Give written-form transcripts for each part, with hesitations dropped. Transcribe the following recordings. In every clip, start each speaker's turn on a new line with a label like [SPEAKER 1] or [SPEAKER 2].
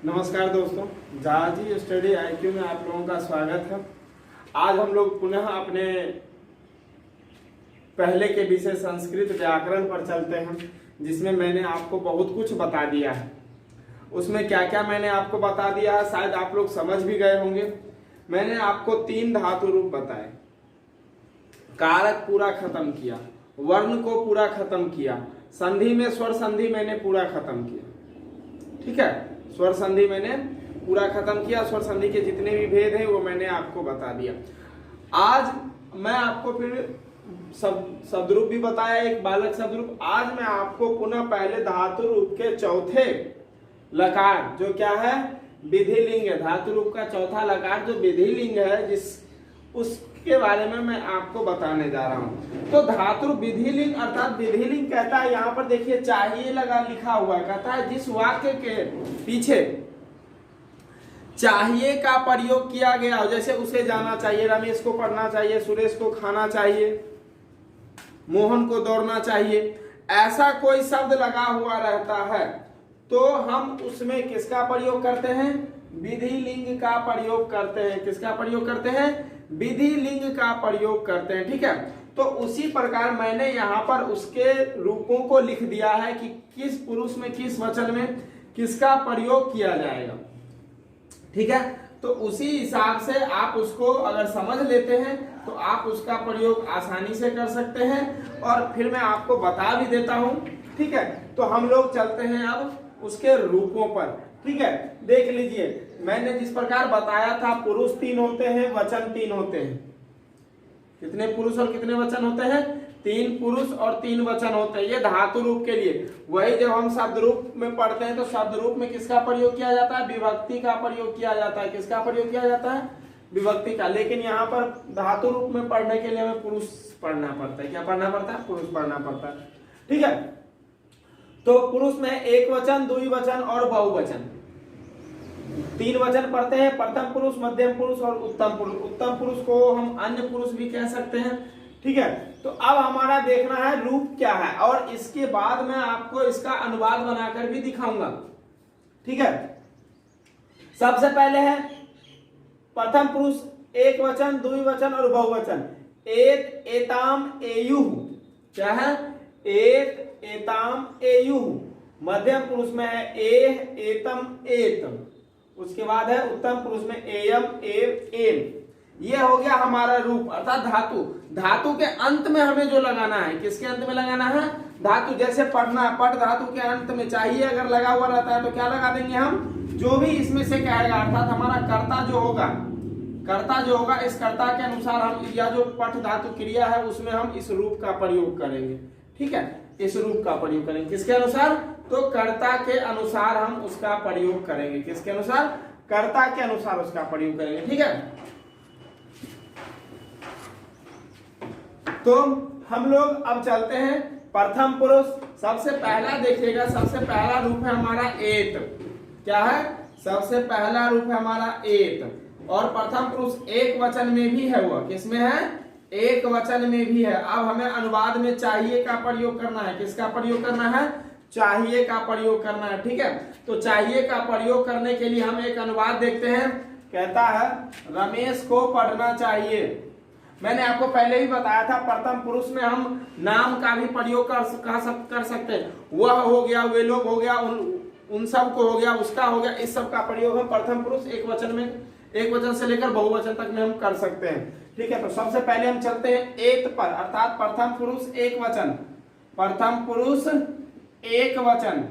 [SPEAKER 1] नमस्कार दोस्तों, जहाजी study IQ में आप लोगों का स्वागत है। आज हम लोग पुनः अपने पहले के विषय संस्कृत व्याकरण पर चलते हैं, जिसमें मैंने आपको बहुत कुछ बता दिया है। उसमें क्या क्या मैंने आपको बता दिया है शायद आप लोग समझ भी गए होंगे। मैंने आपको 3 धातु रूप बताए, कारक पूरा खत्म किया, वर्ण को पूरा खत्म किया, संधि में स्वर संधि मैंने पूरा खत्म किया। ठीक है, स्वर संधि मैंने पूरा खत्म किया, स्वर संधि के जितने भी भेद हैं वो मैंने आपको बता दिया। आज मैं आपको फिर शब्दरूप भी बताया, एक बालक शब्दरूप। आज मैं आपको पुनः पहले धातु रूप के चौथे लकार, जो क्या है विधिलिंग है, धातु रूप का चौथा लकार जो विधिलिंग है, उसके बारे में मैं आपको बताने जा रहा हूं। तो धातु विधिलिंग अर्थात विधिलिंग कहता है, यहाँ पर देखिए चाहिए लगा लिखा हुआ है, कहता है जिस वाक्य के पीछे चाहिए का प्रयोग किया गया हो, जैसे उसे जाना चाहिए, रमेश को पढ़ना चाहिए, सुरेश को खाना चाहिए, मोहन को दौड़ना चाहिए, ऐसा कोई शब्द लगा हुआ रहता है तो हम उसमें किसका प्रयोग करते हैं? विधिलिंग का प्रयोग करते हैं। किसका प्रयोग करते हैं? विधिलिंग का प्रयोग करते हैं। ठीक है, तो उसी प्रकार मैंने यहाँ पर उसके रूपों को लिख दिया है कि किस पुरुष में किस वचन में किसका प्रयोग किया जाएगा। ठीक है, तो उसी हिसाब से आप उसको अगर समझ लेते हैं तो आप उसका प्रयोग आसानी से कर सकते हैं, और फिर मैं आपको बता भी देता हूं। ठीक है, तो हम लोग चलते हैं अब उसके रूपों पर। ठीक है, देख लीजिए मैंने जिस प्रकार बताया था, पुरुष 3 होते हैं, वचन 3 होते हैं। कितने पुरुष और कितने वचन होते हैं? 3 पुरुष और 3 वचन होते हैं। ये धातु रूप के लिए। वही जब हम शब्द रूप में पढ़ते हैं तो शब्द रूप में किसका प्रयोग किया जाता है? विभक्ति का प्रयोग किया जाता है। किसका प्रयोग किया जाता है? विभक्ति का। लेकिन यहाँ पर धातु रूप में पढ़ने के लिए हमें पुरुष पढ़ना पड़ता है। क्या पढ़ना पड़ता है? पुरुष पढ़ना पड़ता है। ठीक है, तो पुरुष में एक वचन, द्विवचन और बहुवचन 3 वचन पढ़ते हैं। प्रथम पुरुष, मध्यम पुरुष और उत्तम पुरुष। उत्तम पुरुष को हम अन्य पुरुष भी कह सकते हैं। ठीक है, तो अब हमारा देखना है रूप क्या है, और इसके बाद मैं आपको इसका अनुवाद बनाकर भी दिखाऊंगा। ठीक है, सबसे पहले है प्रथम पुरुष, एक वचन, द्विवचन और बहुवचन। एत, एताम, एयुः। क्या है? एत, एताम, एयुः। मध्यम पुरुष में है एह, एतम, एतम। उसके बाद है उत्तम पुरुष में एयम, एव, एम। ये हो गया हमारा रूप अर्थात धातु। धातु के अंत में हमें जो लगाना है, किसके अंत में लगाना है? धातु। जैसे पढ़ना, पट धातु के अंत में चाहिए अगर लगा हुआ रहता है तो क्या लगा देंगे हम? जो भी इसमें से कहेगा, अर्थात हमारा कर्ता जो होगा, इस कर्ता के अनुसार हम, या जो पट धातु क्रिया है उसमें हम इस रूप का प्रयोग करेंगे। ठीक है, इस रूप का प्रयोग करेंगे। किसके अनुसार? तो कर्ता के अनुसार हम उसका प्रयोग करेंगे। किसके अनुसार? कर्ता के अनुसार उसका प्रयोग करेंगे। ठीक है, तो हम लोग अब चलते हैं प्रथम पुरुष। सबसे पहला देखिएगा, सबसे पहला रूप है हमारा एत। क्या है? सबसे पहला रूप है हमारा एत। और प्रथम पुरुष एक वचन में भी है। वह किसमें है? एक वचन में भी है। अब हमें अनुवाद में चाहिए का प्रयोग करना है। किसका प्रयोग करना है? चाहिए का प्रयोग करना है। ठीक है, तो चाहिए का प्रयोग करने के लिए हम एक अनुवाद देखते हैं। कहता है रमेश को पढ़ना चाहिए। मैंने आपको पहले ही बताया था, प्रथम पुरुष में हम नाम का भी प्रयोग कर सकते हैं। वह हो गया, वे लोग हो गया, उन सब को हो गया, उसका हो गया, इस सब का प्रयोग हम प्रथम पुरुष एक वचन में, एक वचन से लेकर बहुवचन तक में हम कर सकते हैं। ठीक है, तो सबसे पहले हम चलते हैं एत पर, अर्थात प्रथम पुरुष एक वचन। प्रथम पुरुष एक वचन।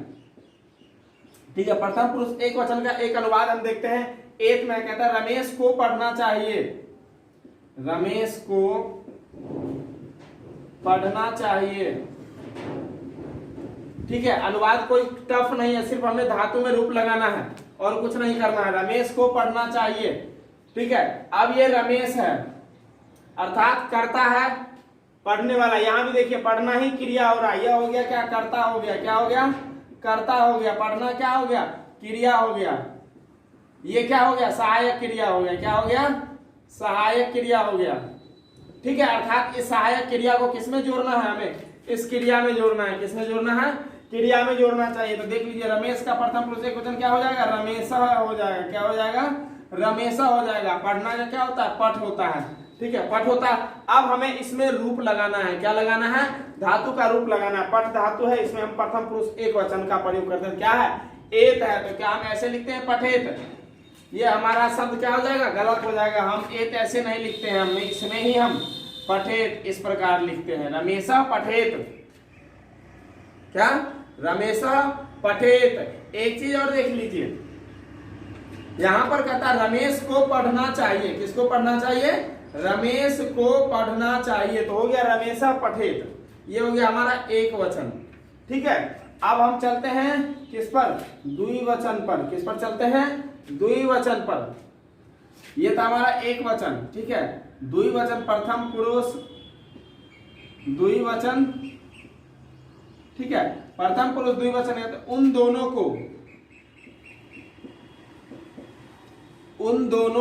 [SPEAKER 1] ठीक है, प्रथम पुरुष एक वचन का एक अनुवाद हम देखते हैं। एत में कहता है रमेश को पढ़ना चाहिए। रमेश को पढ़ना चाहिए। ठीक है, अनुवाद कोई टफ नहीं है, सिर्फ हमें धातु में रूप लगाना है और कुछ नहीं करना है। रमेश को पढ़ना चाहिए। ठीक है, अब ये रमेश है अर्थात कर्ता है, पढ़ने वाला। यहां भी देखिए पढ़ना ही क्रिया हो रहा है। यह हो गया क्या? कर्ता हो गया। क्या हो गया? कर्ता हो गया। पढ़ना क्या हो गया? क्रिया हो गया। ये क्या हो गया? सहायक क्रिया हो गया। क्या हो गया? सहायक क्रिया हो गया। ठीक है, अर्थात इस सहायक क्रिया को किसमें जोड़ना है? हमें इस क्रिया में जोड़ना है। किसमें जोड़ना है? क्रिया में जोड़ना चाहिए। तो देख लीजिए, रमेश का प्रथम पुरुष एकवचन क्या हो जाएगा, रमेशः हो जाएगा। क्या हो जाएगा, रमेशः हो जाएगा। पढ़ना का क्या होता है, पठ होता है। ठीक है, पठ होता है। अब हमें इसमें रूप लगाना है। क्या लगाना है, धातु का रूप लगाना है। पठ धातु है, इसमें हम प्रथम पुरुष एकवचन का प्रयोग करते हैं। क्या है, एत है। तो क्या हम ऐसे लिखते हैं, पठेत। ये हमारा शब्द क्या हो जाएगा, गलत हो जाएगा। हम एत ऐसे नहीं लिखते हैं, हम इसमें ही हम पठेत इस प्रकार लिखते हैं, रमेशः पठेत। क्या, रमेशः पठेत। एक चीज और देख लीजिए, यहां पर कहता है रमेश को पढ़ना चाहिए। किसको पढ़ना चाहिए, रमेश को पढ़ना चाहिए। तो हो गया रमेशः पठेत, ये हो गया हमारा एक वचन। ठीक है, अब हम चलते हैं किस पर, द्विवचन पर। किस पर चलते हैं, द्विवचन पर। ये था हमारा एक वचन। ठीक है, द्विवचन, प्रथम पुरुष द्विवचन। ठीक है, प्रथम पुरुष द्विवचन है तो उन दोनों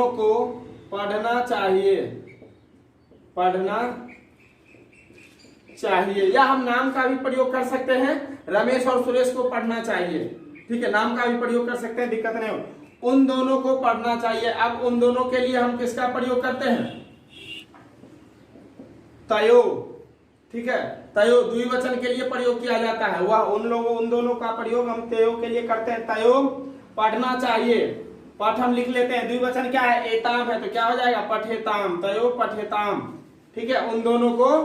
[SPEAKER 1] को पढ़ना चाहिए, पढ़ना चाहिए। या हम नाम का भी प्रयोग कर सकते हैं, रमेश और सुरेश को पढ़ना चाहिए। ठीक है, नाम का भी प्रयोग कर सकते हैं, दिक्कत नहीं हो। उन दोनों को पढ़ना चाहिए। अब उन दोनों के लिए हम किसका प्रयोग करते हैं, तयो। ठीक है, तयो द्विवचन के लिए प्रयोग किया जाता है। वह उन दोनों का प्रयोग हम तयो के लिए करते हैं। तयो पढ़ना चाहिए। पठ हम लिख लेते हैं, द्विवचन क्या है, एताम है। तो क्या हो जाएगा, पठेताम। तयो पठेताम। ठीक है, उन दोनों को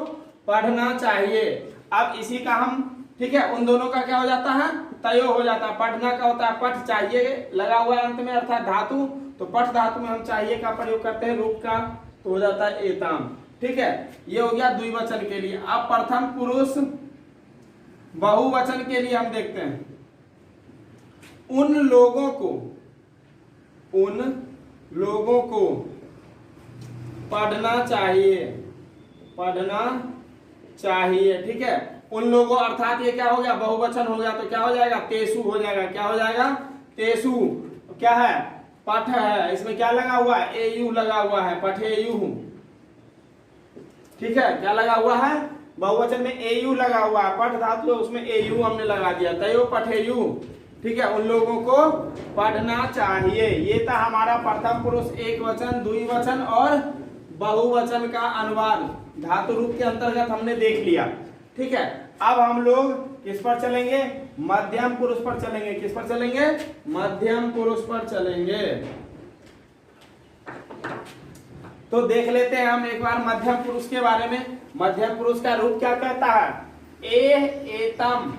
[SPEAKER 1] पढ़ना चाहिए। अब इसी का हम, ठीक है, उन दोनों का क्या हो जाता है, तयो हो जाता है। पढ़ना का होता है पठ, चाहिए लगा हुआ है अंत में, अर्थात धातु। तो पठ धातु में हम चाहिए का प्रयोग करते हैं, रूप का, तो हो जाता है एताम। ठीक है, ये हो गया द्विवचन के लिए। अब प्रथम पुरुष बहुवचन के लिए हम देखते हैं, उन लोगों को पढ़ना चाहिए, पढ़ना चाहिए। ठीक है, उन लोगों, अर्थात ये क्या हो गया, बहुवचन हो गया। तो क्या हो जाएगा, तेसु हो जाएगा। क्या हो जाएगा, तेसु। क्या है, पठ है, इसमें क्या लगा हुआ है, एयू लगा हुआ है, पठेयु। ठीक है, क्या लगा हुआ है, बहुवचन में एयू लगा हुआ है, पठ धातु है, उसमें एयू हमने लगा दिया, तयो पठेयु। ठीक है, उन लोगों को पढ़ना चाहिए। ये था हमारा प्रथम पुरुष एक वचन, द्विवचन और बहुवचन का अनुवाद धातु रूप के अंतर्गत हमने देख लिया। ठीक है, अब हम लोग किस पर चलेंगे, मध्यम पुरुष पर चलेंगे। किस पर चलेंगे, मध्यम पुरुष पर चलेंगे। तो देख लेते हैं हम एक बार मध्यम पुरुष के बारे में। मध्यम पुरुष का रूप क्या कहता है, एतम,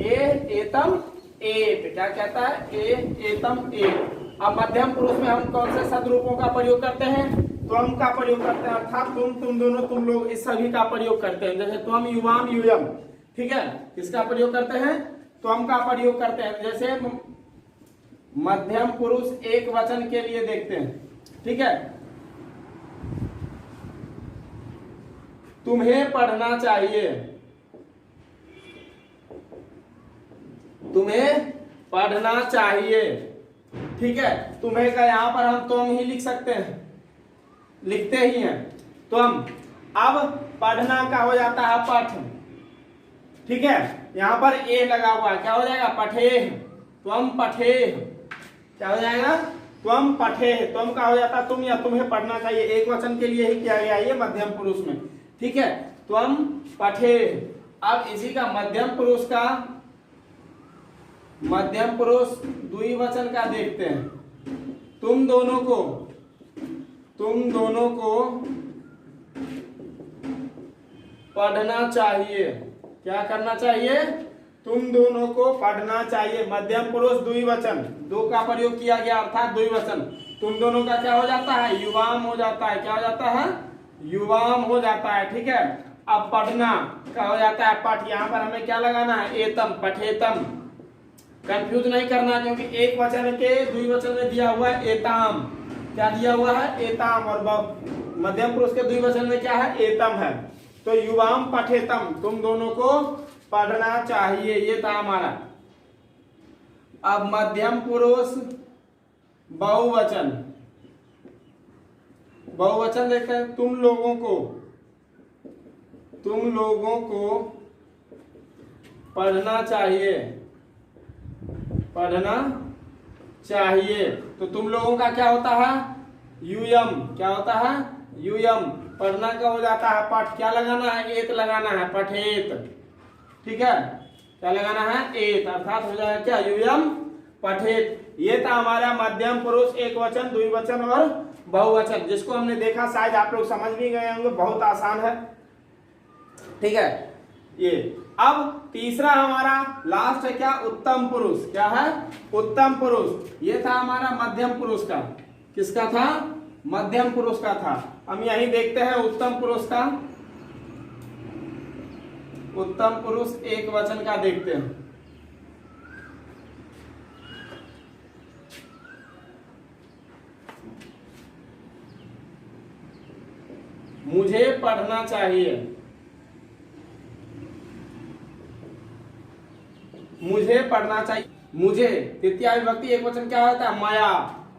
[SPEAKER 1] एतम एत। क्या कहता है, एतम एत। अब मध्यम पुरुष में हम कौन से सदरूपों का प्रयोग करते हैं, त्वम का प्रयोग करते हैं, अर्थात तुम दोनों, तुम लोग, इस सभी का प्रयोग करते हैं। जैसे त्वम, युवाम, यूयम। ठीक है, किसका प्रयोग करते हैं, त्वम का प्रयोग करते हैं। जैसे मध्यम पुरुष एक वचन के लिए देखते हैं। ठीक है, तुम्हें पढ़ना चाहिए, तुम्हें पढ़ना चाहिए। ठीक है, तुम्हें का यहां पर हम तुम ही लिख सकते हैं, लिखते ही हैं तुम। अब पढ़ना का हो जाता है पठ। ठीक है, यहां पर ए लगा हुआ है, क्या हो जाएगा, पठेह, तुम पठेह। क्या हो जाएगा, तुम पठेह। तुम का हो जाता तुम या तुम्हें पढ़ना चाहिए, एक वचन के लिए ही किया गया ये मध्यम पुरुष में। ठीक है, तुम पठेह। अब इसी का मध्यम पुरुष का, मध्यम पुरुष द्विवचन का देखते हैं। तुम दोनों को पढ़ना चाहिए। क्या करना चाहिए, तुम दोनों को पढ़ना चाहिए। मध्यम पुरुष द्विवचन, दो का प्रयोग किया गया, अर्थात द्विवचन। तुम दोनों का क्या हो जाता है, युवाम हो जाता है। क्या हो जाता है, युवाम हो जाता है। ठीक है, अब पढ़ना का हो जाता है पठ। यहाँ पर हमें क्या लगाना है, एतम, पठेतम। कंफ्यूज नहीं करना, क्योंकि एक वचन के द्विवचन में दिया हुआ है एताम। क्या दिया हुआ है, एताम। और मध्यम पुरुष के द्विवचन में क्या है, एतम है। तो युवाम पठेतम, तुम दोनों को पढ़ना चाहिए। ये था हमारा। अब मध्यम पुरुष बहुवचन, बहुवचन देखते हैं। तुम लोगों को पढ़ना चाहिए, पढ़ना चाहिए। तो तुम लोगों का क्या होता है, यूयम, क्या होता है, यूयम। पढ़ना का हो जाता है पठ, क्या लगाना है, एत लगाना है, पठेत, ठीक है, क्या लगाना है, एत, अर्थात हो जाएगा क्या, यूयम पठेत। ये था हमारा मध्यम पुरुष एक वचन, द्विवचन और बहुवचन, जिसको हमने देखा, शायद आप लोग समझ भी गए होंगे, बहुत आसान है, ठीक है। ये अब तीसरा हमारा लास्ट है क्या, उत्तम पुरुष, क्या है, उत्तम पुरुष। ये था हमारा मध्यम पुरुष का, किसका था, मध्यम पुरुष का था। हम यही देखते हैं उत्तम पुरुष का, उत्तम पुरुष एक वचन का देखते हैं। मुझे पढ़ना चाहिए, मुझे पढ़ना चाहिए, मुझे तृतीया विभक्ति एक वचन क्या होता है, माया,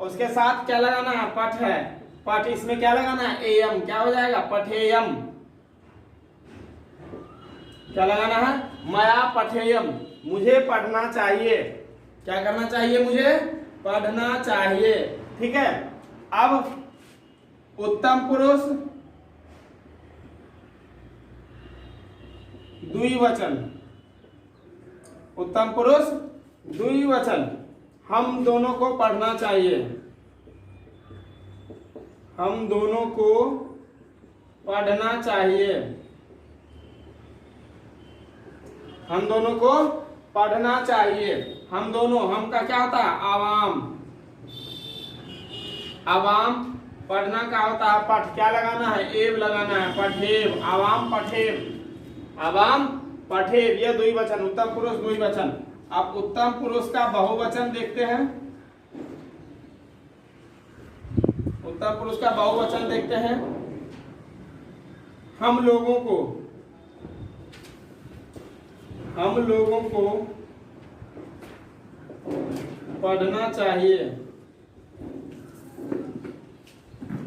[SPEAKER 1] उसके साथ क्या लगाना है, पठ है, पठ, इसमें क्या लगाना है, एयम, क्या हो जाएगा, पठेयम, क्या लगाना है, माया पठेयम, मुझे पढ़ना चाहिए, क्या करना चाहिए, मुझे पढ़ना चाहिए, ठीक है। अब उत्तम पुरुष द्विवचन, उत्तम पुरुष द्विवचन, हम दोनों को पढ़ना चाहिए, हम दोनों को पढ़ना चाहिए, हम दोनों को पढ़ना चाहिए, हम दोनों, हम का क्या होता है, आवाम, आवाम, पढ़ना का होता है पठ, क्या लगाना है, एव लगाना है, पठेव, आवाम पठेव, आवाम पठेव, ये द्विवचन, उत्तम पुरुष द्विवचन। अब उत्तम पुरुष का बहुवचन देखते हैं, उत्तम पुरुष का बहुवचन देखते हैं, हम लोगों को, हम लोगों को पढ़ना चाहिए,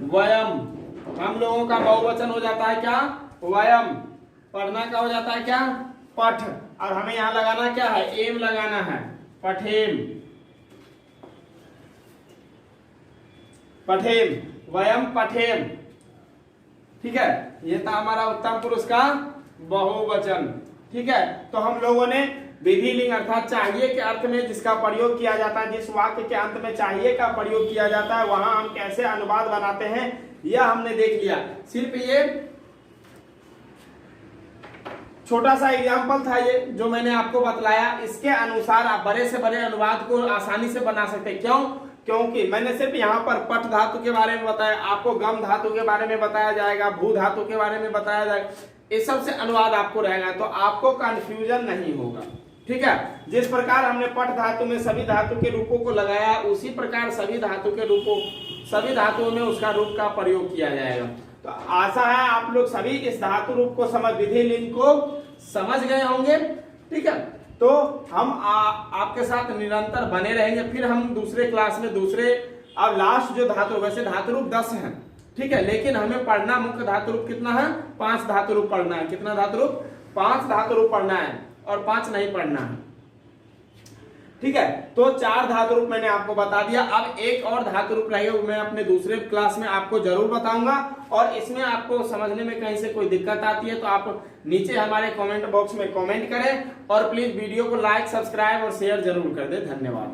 [SPEAKER 1] वयम, हम लोगों का बहुवचन हो जाता है क्या, वयम, पढ़ना का हो जाता है क्या, पठ, और हमें यहां लगाना क्या है, एम लगाना है, पठेम, पठेम, वयम पठेम, ठीक है। ये था हमारा उत्तम पुरुष का बहुवचन, ठीक है। तो हम लोगों ने विधिलिंग अर्थात चाहिए के अर्थ में जिसका प्रयोग किया जाता है, जिस वाक्य के अंत में चाहिए का प्रयोग किया जाता है, वहां हम कैसे अनुवाद बनाते हैं, यह हमने देख लिया। सिर्फ ये छोटा सा एग्जाम्पल था ये जो मैंने आपको बतलाया, इसके अनुसार आप बड़े से बड़े अनुवाद को आसानी से बना सकते हैं। क्यों, क्योंकि मैंने सिर्फ यहाँ पर पठ धातु के बारे में बताया, आपको गम धातु के बारे में बताया जाएगा, भू धातु के बारे में बताया जाएगा, इस सब से अनुवाद आपको रहेगा, तो आपको कंफ्यूजन नहीं होगा, ठीक है। जिस प्रकार हमने पठ धातु में सभी धातु के रूपों को लगाया, उसी प्रकार सभी धातु के रूपों, सभी धातुओं में उसका रूप का प्रयोग किया जाएगा। तो आशा है आप लोग सभी इस धातु रूप को समझ, विधि लिंग को समझ गए होंगे, ठीक है। तो हम आपके साथ निरंतर बने रहेंगे, फिर हम दूसरे क्लास में दूसरे और लास्ट जो धातु, वैसे धातु रूप 10 हैं, ठीक है, लेकिन हमें पढ़ना मुख्य धातु रूप कितना है, 5 धातु रूप पढ़ना है। कितना धातु रूप, 5 धातु रूप पढ़ना है, और 5 नहीं पढ़ना है, ठीक है। तो 4 धातु रूप मैंने आपको बता दिया। अब एक और धातु रूप रहेगा, मैं अपने दूसरे क्लास में आपको जरूर बताऊंगा, और इसमें आपको समझने में कहीं से कोई दिक्कत आती है तो आप नीचे हमारे कमेंट बॉक्स में कमेंट करें, और प्लीज वीडियो को लाइक, सब्सक्राइब और शेयर जरूर कर दें। धन्यवाद।